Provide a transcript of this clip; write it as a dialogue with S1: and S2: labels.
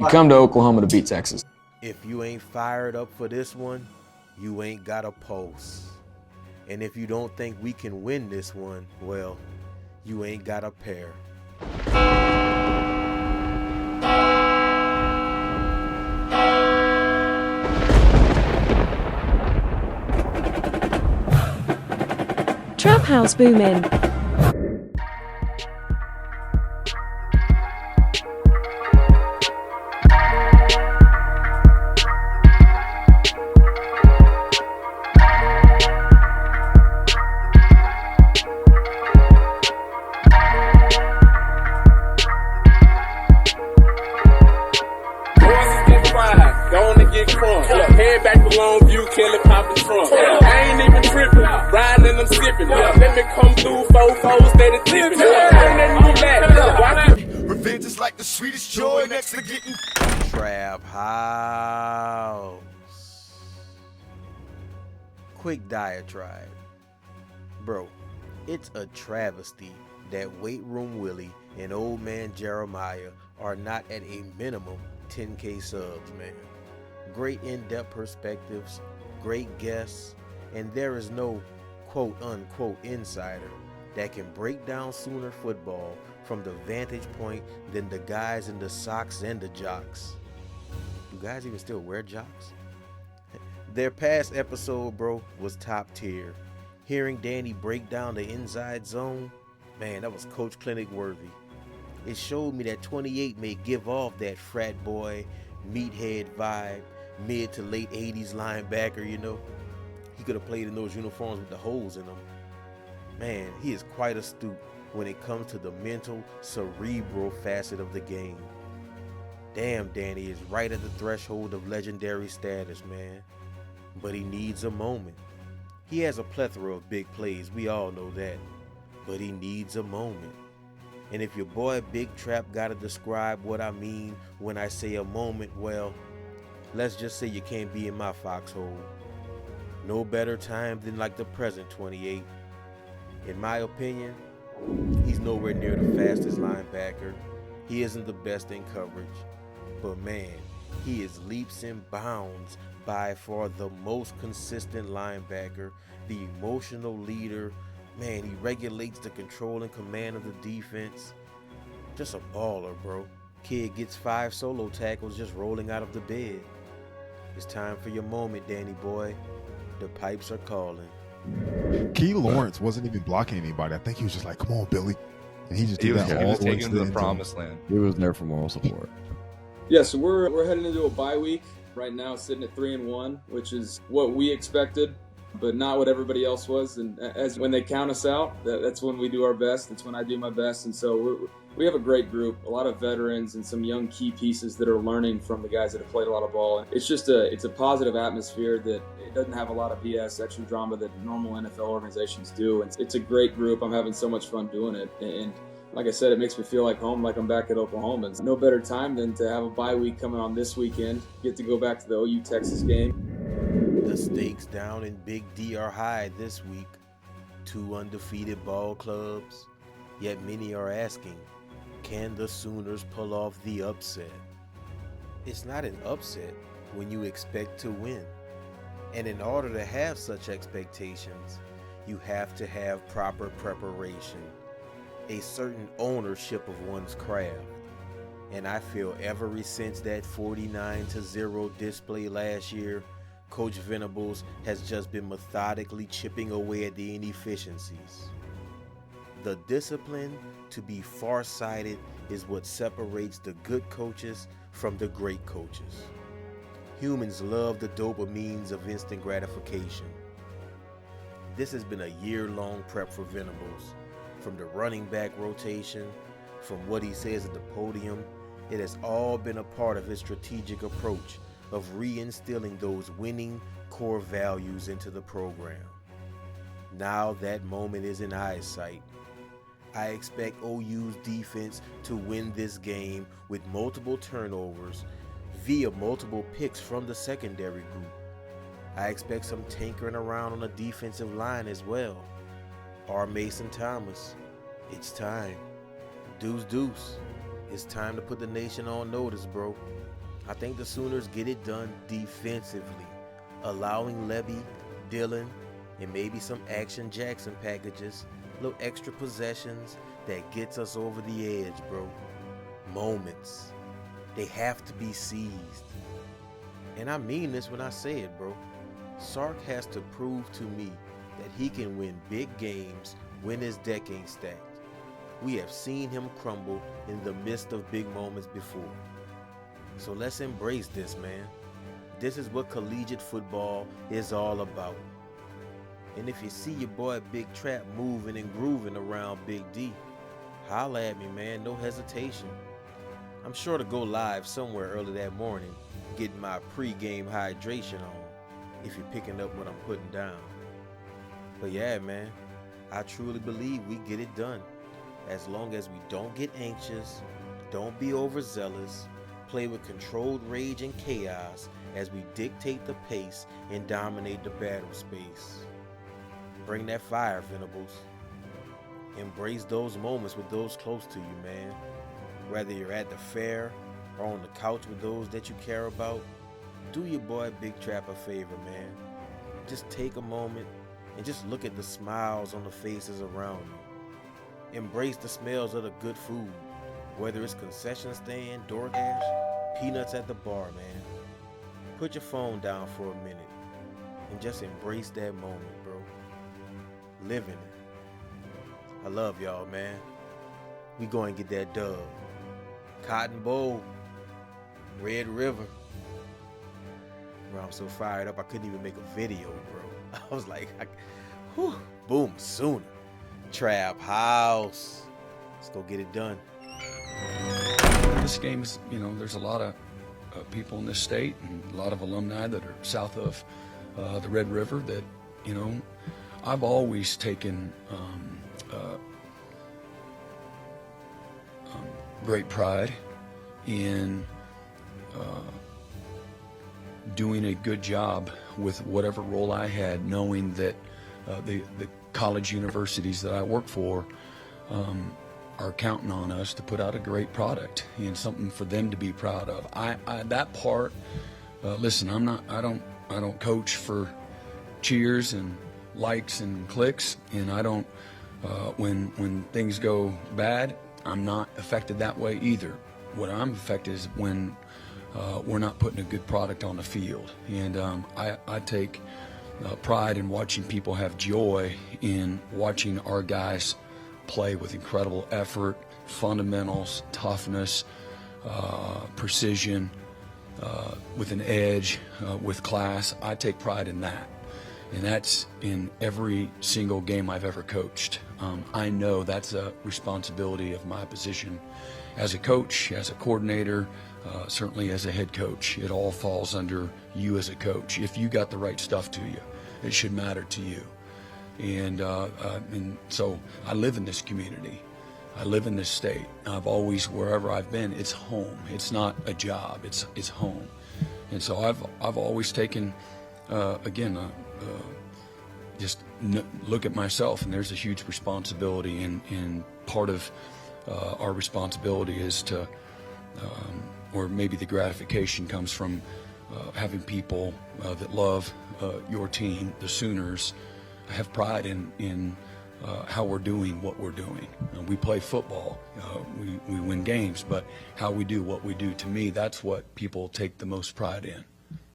S1: You come to Oklahoma to beat Texas.
S2: If you ain't fired up for this one, you ain't got a pulse. And if you don't think we can win this one, well, you ain't got a pair.
S3: Trap house booming.
S4: Head back to Longview, Kelly pop the trunk. I ain't even tripping, riding and I'm sipping. Let me come through, 4-4, steady tipping.
S5: Revenge is like the sweetest joy next to getting
S2: Trap house. Quick diatribe. Bro, it's a travesty that Weight Room Willie and Old Man Jeremiah are not at a minimum 10K subs, man. Great in-depth perspectives, great guests, and there is no quote-unquote insider that can break down Sooner football from the vantage point than the guys in the socks and the jocks. Do guys even still wear jocks? Their past episode, bro, was top tier. Hearing Danny break down the inside zone, man, that was Coach Clinic worthy. It showed me that 28 may give off that frat boy, meathead vibe, mid to late 80s linebacker, you know. He could have played in those uniforms with the holes in them. Man, he is quite astute when it comes to the mental, cerebral facet of the game. Damn, Danny is right at the threshold of legendary status, man. But he needs a moment. He has a plethora of big plays, we all know that. But he needs a moment. And if your boy Big Trap gotta describe what I mean when I say a moment, well, let's just say you can't be in my foxhole. No better time than like the present 28. In my opinion, he's nowhere near the fastest linebacker. He isn't the best in coverage. But man, he is leaps and bounds by far the most consistent linebacker, the emotional leader. Man, he regulates the control and command of the defense. Just a baller, bro. Kid gets 5 solo tackles just rolling out of the bed. It's time for your moment, Danny boy. The pipes are calling.
S6: Key Lawrence wasn't even blocking anybody. I think he was just like, "Come on, Billy," and he just did that all
S7: he was
S6: the way
S7: taking him to the promised land.
S1: He was there for moral support.
S8: Yeah, so we're heading into a bye week right now, sitting at 3-1, which is what we expected, but not what everybody else was. And as when they count us out, that's when we do our best. That's when I do my best. And so we have a great group, a lot of veterans and some young key pieces that are learning from the guys that have played a lot of ball. It's just it's a positive atmosphere that it doesn't have a lot of BS, extra drama that normal NFL organizations do. And it's a great group. I'm having so much fun doing it. And like I said, it makes me feel like home, like I'm back at Oklahoma. It's no better time than to have a bye week coming on this weekend. Get to go back to the OU Texas game.
S2: The stakes down in Big D are high this week. 2 undefeated ball clubs. Yet many are asking, can the Sooners pull off the upset? It's not an upset when you expect to win. And in order to have such expectations, you have to have proper preparation, a certain ownership of one's craft. And I feel ever since that 49-0 display last year, Coach Venables has just been methodically chipping away at the inefficiencies. The discipline to be farsighted is what separates the good coaches from the great coaches. Humans love the dopamines of instant gratification. This has been a year-long prep for Venables. From the running back rotation, from what he says at the podium, it has all been a part of his strategic approach of reinstilling those winning core values into the program. Now that moment is in eyesight. I expect OU's defense to win this game with multiple turnovers via multiple picks from the secondary group. I expect some tinkering around on the defensive line as well. R. Mason Thomas, it's time. Deuce. It's time to put the nation on notice, bro. I think the Sooners get it done defensively, allowing Levy, Dillon, and maybe some Action Jackson packages, little extra possessions that gets us over the edge, bro. Moments. They have to be seized. And I mean this when I say it, bro. Sark has to prove to me that he can win big games when his deck ain't stacked. We have seen him crumble in the midst of big moments before. So let's embrace this, man. This is what collegiate football is all about. And if you see your boy Big Trap moving and grooving around Big D, holla at me, man, no hesitation. I'm sure to go live somewhere early that morning, getting my pre-game hydration on, if you're picking up what I'm putting down. But yeah, man, I truly believe we get it done. As long as we don't get anxious, don't be overzealous, play with controlled rage and chaos as we dictate the pace and dominate the battle space. Bring that fire, Venables. Embrace those moments with those close to you, man. Whether you're at the fair or on the couch with those that you care about, do your boy Big Trap a favor, man. Just take a moment and just look at the smiles on the faces around you. Embrace the smells of the good food, whether it's concession stand, DoorDash, peanuts at the bar, man. Put your phone down for a minute and just embrace that moment, bro. Live in it. I love y'all, man. We going to get that dub. Cotton Bowl, Red River. Bro, I'm so fired up I couldn't even make a video, bro. I was like, boom, Sooner. Trap House. Let's go get it done.
S7: This game is, there's a lot of people in this state and a lot of alumni that are south of the Red River that, I've always taken great pride in doing a good job with whatever role I had, knowing that the college universities that I work for are counting on us to put out a great product and something for them to be proud of. That part, listen, I don't coach for cheers and likes and clicks, and I don't when things go bad, I'm not affected that way either. What I'm affected is when we're not putting a good product on the field, and I take pride in watching people have joy in watching our guys play with incredible effort, fundamentals, toughness, precision, with an edge, with class. I take pride in that. And that's in every single game I've ever coached. I know that's a responsibility of my position as a coach, as a coordinator, certainly as a head coach. It all falls under you as a coach. If you got the right stuff to you, it should matter to you. And so I live in this community. I live in this state. I've always, wherever I've been, it's home. It's not a job. It's home. And so I've always taken, just look at myself, and there's a huge responsibility, and part of our responsibility is to, or maybe the gratification comes from having people that love your team, the Sooners, have pride in how we're doing what we're doing. We play football, we win games, but how we do what we do, to me, that's what people take the most pride in.